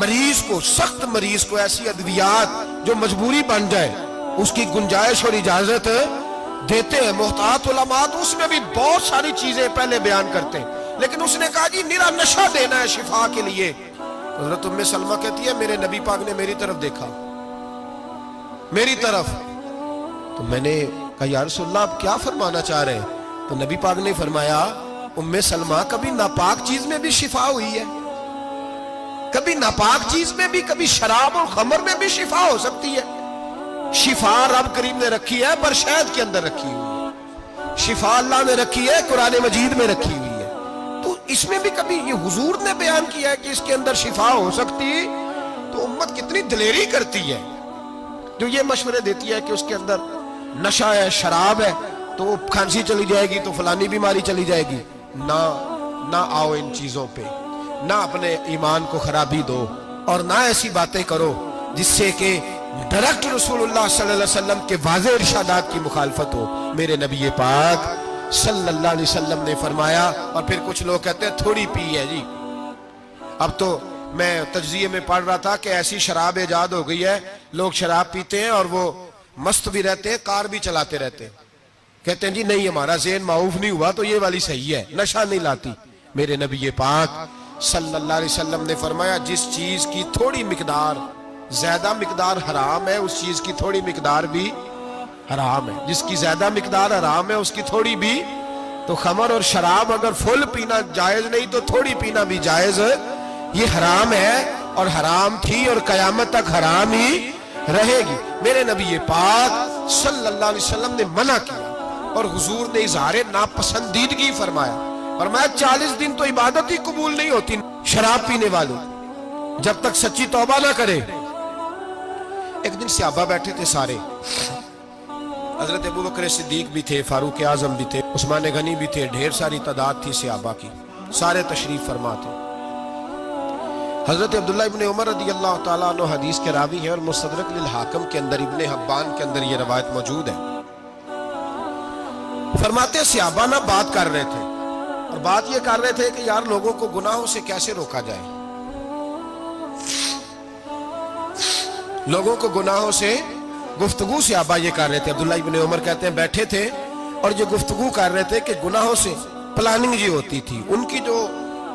مریض کو سخت مریض کو ایسی ادویات جو مجبوری بن جائے اس کی گنجائش اور اجازت دیتے ہیں. محتاط علماء تو اس میں بھی بہت ساری چیزیں پہلے بیان کرتے ہیں لیکن اس نے کہا جی نرا نشہ دینا ہے شفا کے لیے. حضرت ام سلمہ کہتی ہے میرے نبی پاک نے میری طرف دیکھا میری طرف تو میں نے کہا یا رسول اللہ آپ کیا فرمانا چاہ رہے ہیں؟ تو نبی پاک نے فرمایا ام سلمہ کبھی ناپاک چیز میں بھی شفا ہوئی ہے کبھی ناپاک چیز میں بھی کبھی شراب اور خمر میں بھی شفا ہو سکتی ہے. شفا رب کریم نے رکھی ہے پر شہد کے اندر رکھی ہوئی ہے. شفا اللہ نے رکھی ہے قرآن مجید میں رکھی ہوئی ہے. تو اس میں بھی کبھی یہ حضور نے بیان کیا ہے کہ اس کے اندر شفا ہو سکتی تو امت کتنی دلیری کرتی ہے جو یہ مشورے دیتی ہے کہ اس کے اندر نشہ ہے شراب ہے تو کھانسی چلی جائے گی تو فلانی بیماری چلی جائے گی. نہ آؤ ان چیزوں پہ نہ اپنے ایمان کو خرابی دو اور نہ ایسی باتیں کرو جس سے کہ ڈائریکٹ رسول اللہ صلی اللہ علیہ وسلم کے واضح ارشادات کی مخالفت ہو. میرے نبی پاک صلی اللہ علیہ وسلم نے فرمایا. اور پھر کچھ لوگ کہتے ہیں تھوڑی پی ہے جی. اب تو میں تجزیے میں پڑھ رہا تھا کہ ایسی شراب ایجاد ہو گئی ہے لوگ شراب پیتے ہیں اور وہ مست بھی رہتے ہیں کار بھی چلاتے رہتے ہیں. کہتے ہیں جی نہیں ہمارا ذہن معاف نہیں ہوا تو یہ والی صحیح ہے نشہ نہیں لاتی. میرے نبی پاک صلی اللہ علیہ وسلم نے فرمایا جس چیز کی تھوڑی مقدار زیادہ مقدار حرام ہے اس چیز کی تھوڑی مقدار بھی حرام ہے. جس کی زیادہ مقدار حرام ہے اس کی تھوڑی بھی. تو خمر اور شراب اگر فل پینا جائز نہیں تو تھوڑی پینا بھی جائز یہ حرام ہے اور حرام تھی اور قیامت تک حرام ہی رہے گی. میرے نبی پاک صلی اللہ علیہ وسلم نے منع کیا اور حضور نے اظہار ناپسندیدگی فرمایا. فرمایا 40 دن تو عبادت ہی قبول نہیں ہوتی شراب پینے والوں جب تک سچی توبہ نہ کرے. ایک دن صحابہ بیٹھے تھے سارے. حضرت ابو بکر صدیق بھی تھے فاروق اعظم بھی تھے عثمان غنی بھی تھے. ڈھیر ساری تعداد تھی صحابہ کی سارے تشریف فرما تھے. حضرت عبداللہ ابن عمر رضی اللہ تعالیٰ عنہ حدیث کے راوی ہیں اور مستدرک للحاکم کے اندر ابن حبان کے اندر یہ روایت موجود ہے. فرماتے صحابہ نہ بات کر رہے تھے اور بات یہ کر رہے تھے کہ یار لوگوں کو گناہوں سے کیسے روکا جائے. لوگوں کو گناہوں سے گفتگو صحابہ یہ کر رہے تھے. عبداللہ ابن عمر کہتے ہیں بیٹھے تھے اور یہ گفتگو کر رہے تھے کہ گناہوں سے پلاننگ جی ہوتی تھی. ان کی جو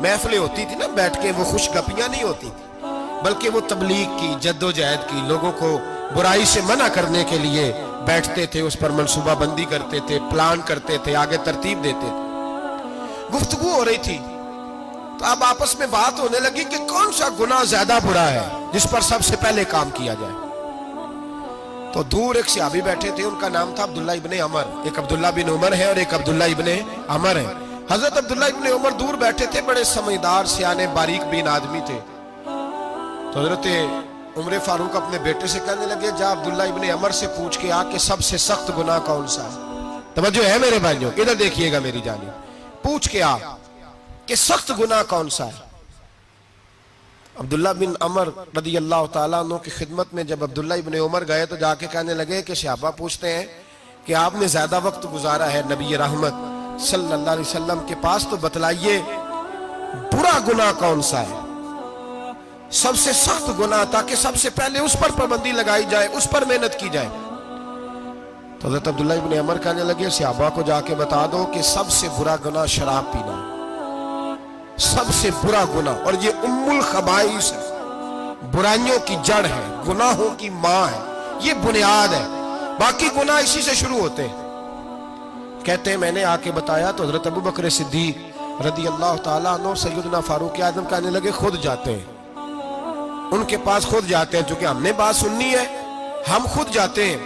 محفلیں ہوتی تھی نا بیٹھ کے وہ خوش گپیاں نہیں ہوتی تھی بلکہ وہ تبلیغ کی جد و جہد کی لوگوں کو برائی سے منع کرنے کے لیے بیٹھتے تھے. اس پر منصوبہ بندی کرتے تھے پلان کرتے تھے آگے ترتیب دیتے تھے. گفتگو ہو رہی تھی تو اب آپس میں بات ہونے لگی کہ کون سا گناہ زیادہ برا ہے جس پر سب سے پہلے کام کیا جائے. تو دور ایک صحابی بیٹھے تھے ان کا نام تھا عبداللہ ابن عمر. ایک عبداللہ بن عمر ہے اور ایک عبداللہ ابن عمر ہے. حضرت عبداللہ ابن عمر دور بیٹھے تھے بڑے سمجھدار سیانے باریک بین آدمی تھے. تو حضرت عمر فاروق اپنے بیٹے سے کہنے لگے جا عبداللہ ابن عمر سے پوچھ کے آ کہ سب سے سخت گناہ کون سا ہے. توجہ ہے میرے بھائیوں ادھر دیکھیے گا میری جانب. پوچھ کے آ کہ سخت گناہ کون سا ہے. عبداللہ بن عمر رضی اللہ تعالیٰ عنہ کی خدمت میں جب عبداللہ ابن عمر گئے تو جا کے کہنے لگے کہ صحابہ پوچھتے ہیں کہ آپ نے زیادہ وقت گزارا ہے نبی رحمت صلی اللہ علیہ وسلم کے پاس تو بتلائیے برا گناہ کون سا ہے سب سے سخت گناہ تاکہ سب سے پہلے اس پر پابندی لگائی جائے اس پر محنت کی جائے. تو حضرت عبداللہ ابن عمر کہنے لگے صحابہ کو جا کے بتا دو کہ سب سے برا گناہ شراب پینا سب سے برا گناہ اور یہ ام الخبائث ہے برائیوں کی جڑ ہے گناہوں کی ماں ہے یہ بنیاد ہے باقی گناہ اسی سے شروع ہوتے ہیں. کہتے ہیں میں نے آ کے بتایا تو حضرت ابو بکر صدیق رضی اللہ تعالیٰ عنہ سیدنا فاروق اعظم کہنے لگے خود جاتے ہیں ان کے پاس خود جاتے ہیں چونکہ ہم نے بات سننی ہے ہم خود جاتے ہیں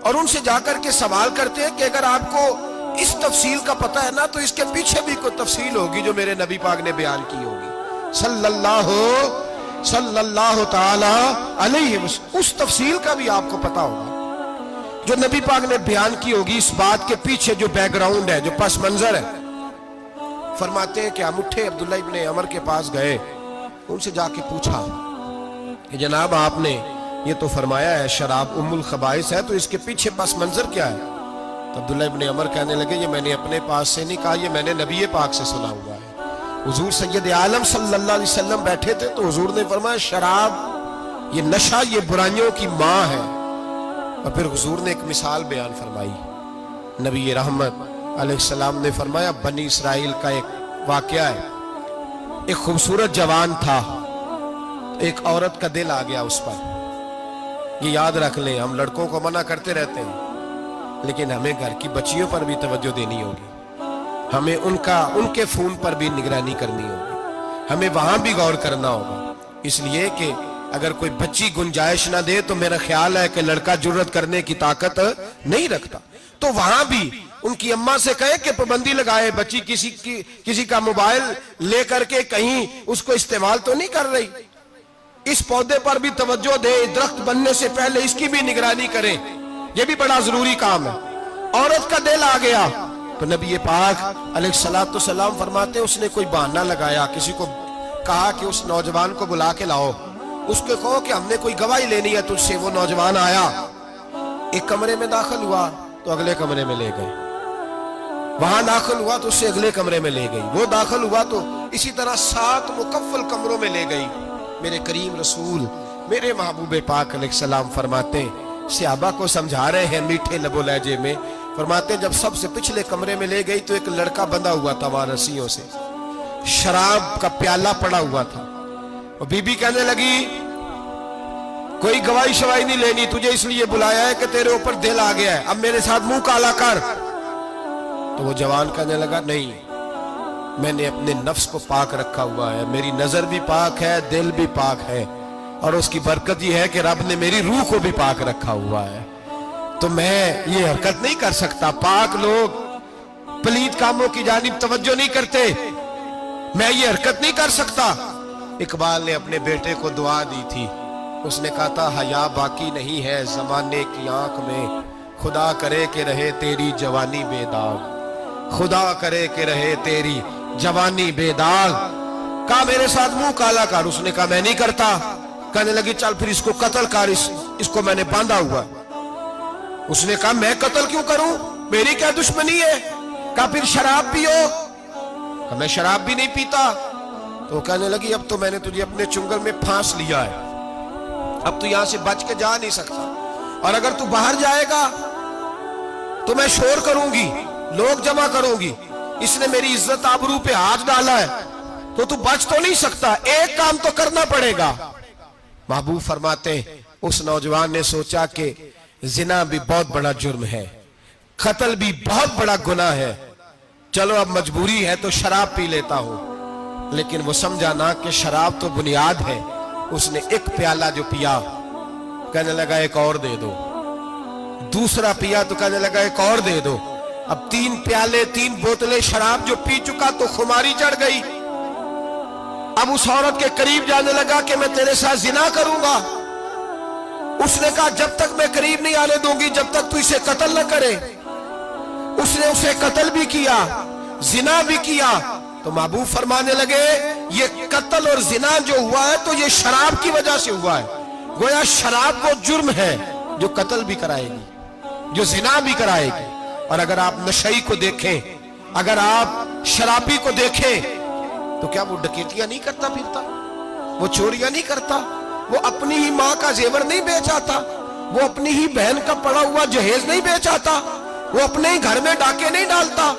اور ان سے جا کر کے سوال کرتے ہیں کہ اگر آپ کو اس تفصیل کا پتہ ہے نا تو اس کے پیچھے بھی کوئی تفصیل ہوگی جو میرے نبی پاک نے بیان کی ہوگی صلی اللہ تعالی علیہ وسلم. اس تفصیل کا بھی آپ کو پتہ ہوگا جو نبی پاک نے بیان کی ہوگی اس بات کے پیچھے جو بیک گراؤنڈ ہے جو پس منظر ہے. فرماتے ہیں کہ ہم اٹھے عبداللہ ابن عمر کے پاس گئے ان سے جا کے پوچھا کہ جناب آپ نے یہ تو فرمایا ہے شراب ام الخبائث ہے تو اس کے پیچھے پس منظر کیا ہے. تو عبداللہ ابن عمر کہنے لگے یہ میں نے اپنے پاس سے نہیں کہا یہ میں نے نبی پاک سے سنا ہوا ہے. حضور سید عالم صلی اللہ علیہ وسلم بیٹھے تھے تو حضور نے فرمایا شراب یہ نشہ یہ برائیوں کی ماں ہے. اور پھر حضور نے ایک مثال بیان فرمائی. نبی رحمت علیہ السلام نے فرمایا بنی اسرائیل کا ایک واقعہ ہے. ایک خوبصورت جوان تھا, ایک عورت کا دل آ گیا اس پر. یہ یاد رکھ لیں, ہم لڑکوں کو منع کرتے رہتے ہیں لیکن ہمیں گھر کی بچیوں پر بھی توجہ دینی ہوگی, ہمیں ان کے فون پر بھی نگرانی کرنی ہوگی, ہمیں وہاں بھی غور کرنا ہوگا. اس لیے کہ اگر کوئی بچی گنجائش نہ دے تو میرا خیال ہے کہ لڑکا جرت کرنے کی طاقت نہیں رکھتا. تو وہاں بھی ان کی اماں سے کہے کہ پابندی لگائے, بچی کسی کا موبائل لے کر کے کہیں اس کو استعمال تو نہیں کر رہی, اس پودے پر بھی توجہ دے, درخت بننے سے پہلے اس کی بھی نگرانی کریں, یہ بھی بڑا ضروری کام ہے. عورت کا دل آ گیا تو نبی پاک علیہ الصلوۃ والسلام فرماتے اس نے کوئی بہانہ لگایا, کسی کو کہا کہ اس نوجوان کو بلا کے لاؤ, اس کو کہو کہ ہم نے کوئی گواہی لینی ہے تجھ سے. وہ نوجوان آیا, ایک کمرے میں داخل ہوا تو اگلے کمرے میں لے گئے, وہاں داخل ہوا تو اس سے اگلے کمرے میں لے گئی, وہ داخل ہوا تو اسی طرح 7 مکفل کمروں میں لے گئی. میرے کریم رسول میرے محبوب پاک علیہ السلام فرماتے صحابہ کو سمجھا رہے ہیں میٹھے لب و لہجے میں, فرماتے جب سب سے پچھلے کمرے میں لے گئی تو ایک لڑکا بندھا ہوا تھا وہاں رسیوں سے, شراب کا پیالہ پڑا ہوا تھا. اور بی بی کہنے لگی کوئی گواہی شواہی نہیں لینی, تجھے اس لیے بلایا ہے کہ تیرے اوپر دل آ گیا ہے, اب میرے ساتھ منہ کالا کر. تو وہ جوان کہنے لگا نہیں, میں نے اپنے نفس کو پاک رکھا ہوا ہے, میری نظر بھی پاک ہے, دل بھی پاک ہے, اور اس کی برکت یہ ہے کہ رب نے میری روح کو بھی پاک رکھا ہوا ہے, تو میں یہ حرکت نہیں کر سکتا. پاک لوگ پلید کاموں کی جانب توجہ نہیں کرتے, میں یہ حرکت نہیں کر سکتا. اقبال نے اپنے بیٹے کو دعا دی تھی, اس نے کہا تھا حیا باقی نہیں ہے زمانے کی آنکھ میں, خدا کرے کہ رہے تیری جوانی بے داغ, خدا کرے کہ رہے تیری جوانی بے داغ. کہا میرے ساتھ منہ کالا کر, اس نے کہا میں نہیں کرتا. کہنے لگی چل پھر اس کو قتل کر, اس کو میں نے باندھا ہوا. اس نے کہا میں قتل کیوں کروں, میری کیا دشمنی ہے. کہا پھر شراب پیو, کہا میں شراب بھی نہیں پیتا. تو کہنے لگی اب تو میں نے تجھے اپنے چنگل میں پھانس لیا ہے, اب تو یہاں سے بچ کے جا نہیں سکتا, اور اگر تو باہر جائے گا تو میں شور کروں گی, لوگ جمع کروں گی, اس نے میری عزت آبرو پہ ہاتھ ڈالا ہے, تو بچ تو نہیں سکتا, ایک کام تو کرنا پڑے گا. محبوب فرماتے اس نوجوان نے سوچا کہ زنا بھی بہت بڑا جرم ہے, قتل بھی بہت بڑا گناہ ہے, چلو اب مجبوری ہے تو شراب پی لیتا ہوں. لیکن وہ سمجھا نہ کہ شراب تو بنیاد ہے. اس نے ایک پیالہ جو پیا, کہنے لگا ایک اور دے دو, دوسرا پیا تو کہنے لگا ایک اور دے دو. اب 3 پیالے 3 بوتلیں شراب جو پی چکا تو خماری چڑھ گئی. اب اس عورت کے قریب جانے لگا کہ میں تیرے ساتھ زنا کروں گا. اس نے کہا جب تک میں قریب نہیں آنے دوں گی جب تک تو اسے قتل نہ کرے. اس نے اسے قتل بھی کیا, زنا بھی کیا. تو محبوب فرمانے لگے یہ قتل اور زنا جو ہوا ہے تو یہ شراب کی وجہ سے ہوا ہے. گویا شراب وہ جرم ہے جو قتل بھی کرائے گی, جو زنا بھی کرائے گی. اور اگر آپ نشئی کو دیکھیں, اگر آپ شرابی کو دیکھیں تو کیا وہ ڈکیتیاں نہیں کرتا پھرتا, وہ چوریاں نہیں کرتا, وہ اپنی ہی ماں کا زیور نہیں بیچ آتا, وہ اپنی ہی بہن کا پڑا ہوا جہیز نہیں بیچ آتا, وہ اپنے ہی گھر میں ڈاکے نہیں ڈالتا,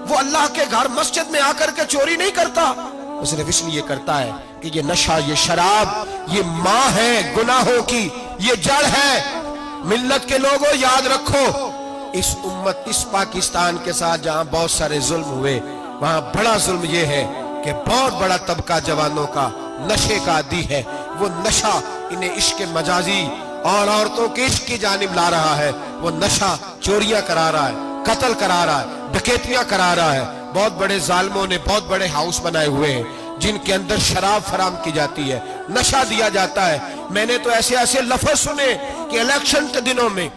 وہ اللہ کے گھر مسجد میں آ کر کے چوری نہیں کرتا. وہ صرف اس لیے کرتا ہے کہ یہ نشہ, یہ شراب یہ ماں ہے گناہوں کی, یہ جڑ ہے. ملت کے لوگوں یاد رکھو, اس امت اس پاکستان کے ساتھ جہاں بہت سارے ظلم ہوئے وہاں بڑا ظلم یہ ہے کہ بہت بڑا طبقہ جوانوں کا نشے کا عادی ہے. وہ نشہ انہیں عشق مجازی اور عورتوں کے عشق کی جانب لا رہا ہے. وہ نشہ چوریاں کرا رہا ہے, قتل کرا رہا ہے, ڈکیتیاں کرا رہا ہے. بہت بڑے ظالموں نے بہت بڑے ہاؤس بنائے ہوئے ہیں جن کے اندر شراب فراہم کی جاتی ہے, نشہ دیا جاتا ہے. میں نے تو ایسے لفظ سنے کہ الیکشن کے دنوں میں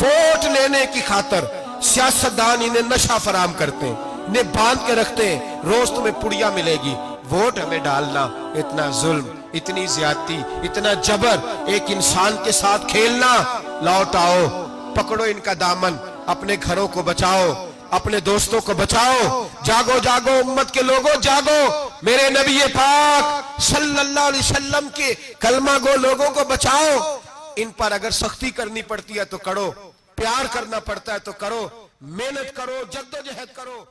ووٹ لینے کی خاطر سیاستدان انہیں نشہ فراہم کرتے ہیں, انہیں باندھ کے رکھتے ہیں, روز تمہیں پڑیا ملے گی, ووٹ ہمیں ڈالنا. اتنا ظلم, اتنی زیادتی, اتنا جبر, ایک انسان کے ساتھ کھیلنا. لوٹ آؤ, پکڑو ان کا دامن, اپنے گھروں کو بچاؤ. اپنے دوستوں کو بچاؤ. جاگو جاگو امت کے لوگوں جاگو, میرے نبی پاک صلی اللہ علیہ وسلم کے کلمہ گو لوگوں کو بچاؤ. ان پر اگر سختی کرنی پڑتی ہے تو کرو, پیار کرنا پڑتا ہے تو کرو, محنت کرو, جدوجہد کرو.